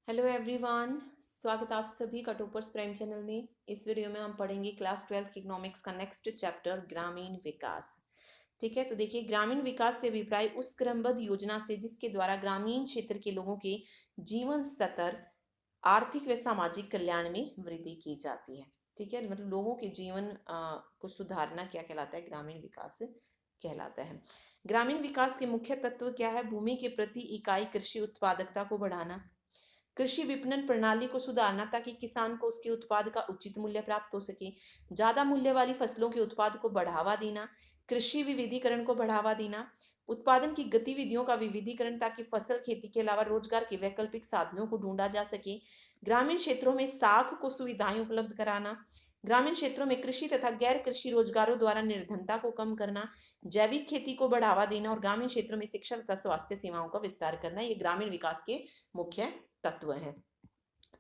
Hello everyone, स्वागत है आप सभी का टॉपर्स प्राइम चैनल में। इस वीडियो में हम पढ़ेंगे क्लास 12th इकोनॉमिक्स का नेक्स्ट चैप्टर ग्रामीण विकास। ठीक है, तो देखिए, ग्रामीण विकास से अभिप्राय उस क्रमबद्ध योजना से जिसके द्वारा ग्रामीण क्षेत्र के लोगों के जीवन स्तर, आर्थिक व सामाजिक कल्याण में वृद्धि की जाती है। ठीक है, मतलब लोगों के जीवन को सुधारना क्या कहलाता है? ग्रामीण विकास कहलाता है। ग्रामीण विकास के मुख्य तत्व क्या है? भूमि के प्रति इकाई कृषि उत्पादकता को बढ़ाना, कृषि विपणन प्रणाली को सुधारना ताकि किसान को उसके उत्पाद का उचित मूल्य प्राप्त हो सके, ज्यादा मूल्य वाली फसलों के उत्पाद को बढ़ावा देना, कृषि विविधीकरण को बढ़ावा देना, उत्पादन की गतिविधियों का विविधीकरण ताकि फसल खेती के अलावा रोजगार के वैकल्पिक साधनों को ढूंढा जा सके, ग्रामीण क्षेत्रों में साख को सुविधाएं उपलब्ध कराना, ग्रामीण क्षेत्रों में कृषि तथा गैर कृषि रोजगारों द्वारा निर्धनता को कम करना, जैविक खेती को बढ़ावा देना और ग्रामीण क्षेत्रों में शिक्षा तथा स्वास्थ्य सेवाओं का विस्तार करना, ये ग्रामीण विकास के मुख्य तत्व है।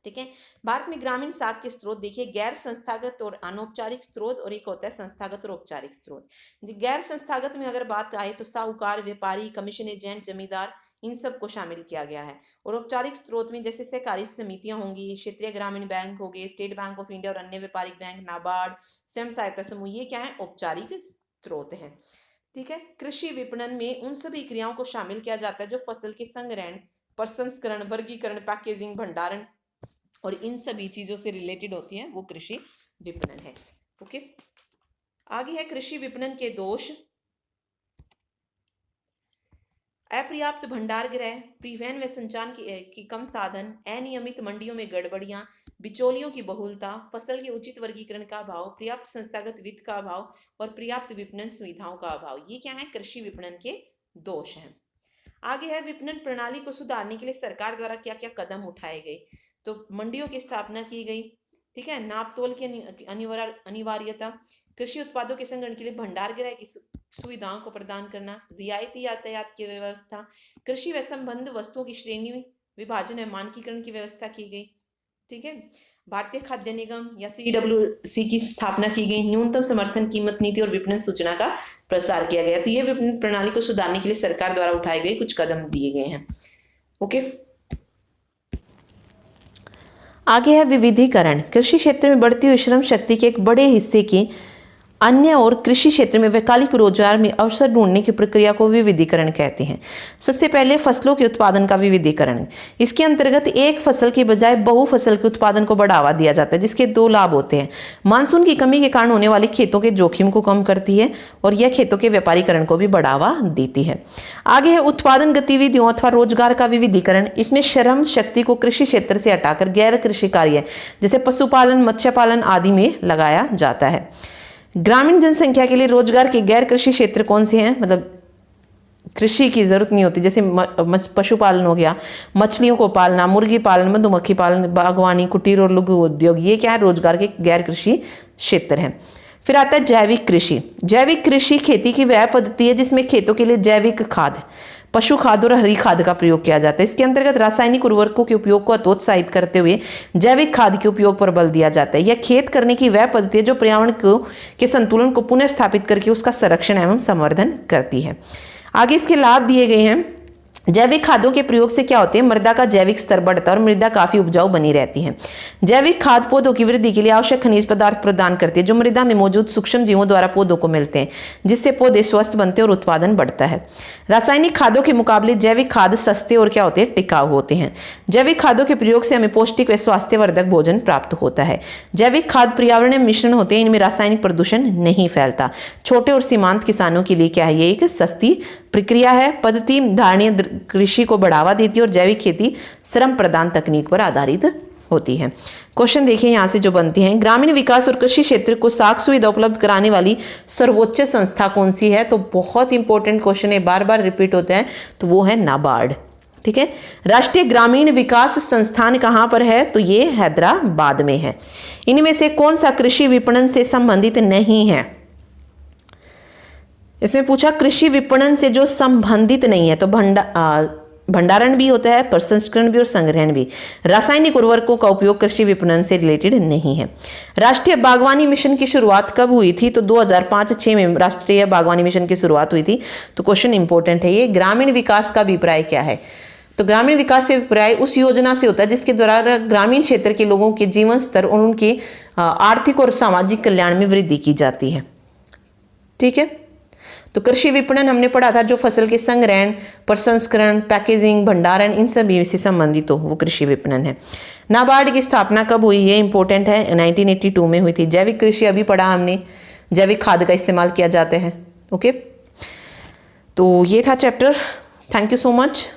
ठीक है, भारत में ग्रामीण साख के स्रोत देखिए, गैर संस्थागत और अनौपचारिक स्रोत, और एक होता है संस्थागत और औपचारिक स्रोत। गैर संस्थागत में अगर बात आए तो साहूकार, व्यापारी, कमीशन एजेंट, जमींदार, इन सब को शामिल किया गया है। और औपचारिक स्रोत में जैसे सहकारी समितियां होंगी, क्षेत्रीय ग्रामीण बैंक हो गए, स्टेट बैंक ऑफ इंडिया और अन्य व्यापारिक बैंक, नाबार्ड, स्वयं सहायता समूह, ये क्या है? औपचारिक स्रोत है। ठीक है, कृषि विपणन में उन सभी क्रियाओं को शामिल किया जाता है जो फसल के संग्रहण, प्रसंस्करण, वर्गीकरण, पैकेजिंग, भंडारण और इन सभी चीजों से रिलेटेड होती है, वो कृषि विपणन है। ओके, आगे है कृषि विपणन के दोष। अपर्याप्त भंडार गृह, परिवहन व संचार की कम साधन, अनियमित मंडियों में गड़बड़ियां, बिचौलियों की बहुलता, फसल के उचित वर्गीकरण का अभाव, पर्याप्त संस्थागत वित्त का अभाव और पर्याप्त विपणन सुविधाओं का अभाव, ये क्या है? कृषि विपणन के दोष हैं। आगे है विपणन प्रणाली को सुधारने के लिए सरकार द्वारा क्या क्या कदम उठाए गए। तो मंडियों की स्थापना की गई। ठीक है, नाप तोल की अनिवार्यता, कृषि उत्पादों के संग्रहण के लिए भंडार गृह की सुविधाओं को प्रदान करना, रियायती यातायात की व्यवस्था, कृषि व संबंध वस्तुओं की श्रेणी विभाजन व मानकीकरण की व्यवस्था की गई। ठीक है, भारतीय खाद्य निगम या CWC की स्थापना की गई, न्यूनतम समर्थन कीमत नीति और विपणन सूचना का प्रसार किया गया। तो ये विपणन प्रणाली को सुधारने के लिए सरकार द्वारा उठाए गए कुछ कदम दिए गए हैं। ओके, आगे है विविधीकरण। कृषि क्षेत्र में बढ़ती हुई श्रम शक्ति के एक बड़े हिस्से की अन्य और कृषि क्षेत्र में वैकल्पिक रोजगार में अवसर ढूंढने की प्रक्रिया को विविधीकरण कहते हैं। सबसे पहले फसलों के उत्पादन का विविधीकरण। इसके अंतर्गत एक फसल के बजाय बहु फसल के उत्पादन को बढ़ावा दिया जाता है, जिसके दो लाभ होते हैं। मानसून की कमी के कारण होने वाले खेतों के जोखिम को कम करती है और यह खेतों के व्यापारीकरण को भी बढ़ावा देती है। आगे है उत्पादन गतिविधियों अथवा रोजगार का विविधीकरण। इसमें श्रम शक्ति को कृषि क्षेत्र से हटाकर गैर कृषि कार्य जैसे पशुपालन, मत्स्य पालन आदि में लगाया जाता है। ग्रामीण जनसंख्या के लिए रोजगार के गैर कृषि क्षेत्र कौन से हैं? मतलब कृषि की जरूरत नहीं होती, जैसे पशुपालन हो गया, मछलियों को पालना, मुर्गी पालन, मधुमक्खी पालन, बागवानी, कुटीर और लघु उद्योग, ये क्या है? रोजगार के गैर कृषि क्षेत्र हैं। फिर आता है जैविक कृषि। जैविक कृषि खेती की वह पद्धति है जिसमें खेतों के लिए जैविक खाद, पशु खाद और हरी खाद का प्रयोग किया जाता है। इसके अंतर्गत रासायनिक उर्वरकों के उपयोग को हतोत्साहित करते हुए जैविक खाद के उपयोग पर बल दिया जाता है। यह खेत करने की वह पद्धति है जो पर्यावरण के संतुलन को पुनः स्थापित करके उसका संरक्षण एवं संवर्धन करती है। आगे इसके लाभ दिए गए हैं। जैविक खादों के प्रयोग से क्या होते हैं? मृदा का जैविक स्तर बढ़ता है और मृदा काफी उपजाऊ बनी रहती है। जैविक खाद पौधों की वृद्धि के लिए आवश्यक खनिज पदार्थ प्रदान करती है जो मृदा में मौजूद सूक्ष्म जीवों द्वारा पौधों को मिलते हैं, जिससे पौधे स्वस्थ बनते हैं और उत्पादन बढ़ता है। रासायनिक खादों के मुकाबले जैविक खाद सस्ते और क्या होते हैं? टिकाऊ होते हैं। जैविक खादों के प्रयोग से हमें पौष्टिक व स्वास्थ्यवर्धक भोजन प्राप्त होता है। जैविक खाद पर्यावरणीय मिश्रण होते हैं, इनमें रासायनिक प्रदूषण नहीं फैलता। छोटे और सीमांत किसानों के लिए क्या है? ये एक सस्ती प्रक्रिया है। पद्धति धारणीय कृषि को बढ़ावा देती है और जैविक खेती श्रम प्रदान तकनीक पर आधारित होती है। क्वेश्चन देखिए यहाँ से जो बनती हैं। ग्रामीण विकास और कृषि क्षेत्र को साख सुविधा उपलब्ध कराने वाली सर्वोच्च संस्था कौन सी है? तो बहुत इंपॉर्टेंट क्वेश्चन है, बार बार रिपीट होता है, तो वो है नाबार्ड। ठीक है, राष्ट्रीय ग्रामीण विकास संस्थान कहाँ पर है? तो ये हैदराबाद में है। इनमें से कौन सा कृषि विपणन से संबंधित नहीं है? इसमें पूछा कृषि विपणन से जो संबंधित नहीं है, तो भंडारण भी होता है, प्रसंस्करण भी और संग्रहण भी। रासायनिक उर्वरकों का उपयोग कृषि विपणन से रिलेटेड नहीं है। राष्ट्रीय बागवानी मिशन की शुरुआत कब हुई थी? तो 2005-06 में राष्ट्रीय बागवानी मिशन की शुरुआत हुई थी। तो क्वेश्चन इंपॉर्टेंट है ये। ग्रामीण विकास का अभिप्राय क्या है? तो ग्रामीण विकास से अभिप्राय उस योजना से होता है जिसके द्वारा ग्रामीण क्षेत्र के लोगों के जीवन स्तर और उनके आर्थिक और सामाजिक कल्याण में वृद्धि की जाती है। ठीक है, तो कृषि विपणन हमने पढ़ा था, जो फसल के संग्रहण, प्रसंस्करण, पैकेजिंग, भंडारण, इन सभी से संबंधित हो वो कृषि विपणन है। नाबार्ड की स्थापना कब हुई, ये इंपॉर्टेंट है, 1982 में हुई थी। जैविक कृषि अभी पढ़ा हमने, जैविक खाद का इस्तेमाल किया जाता है। ओके, तो ये था chapter. Thank you so much.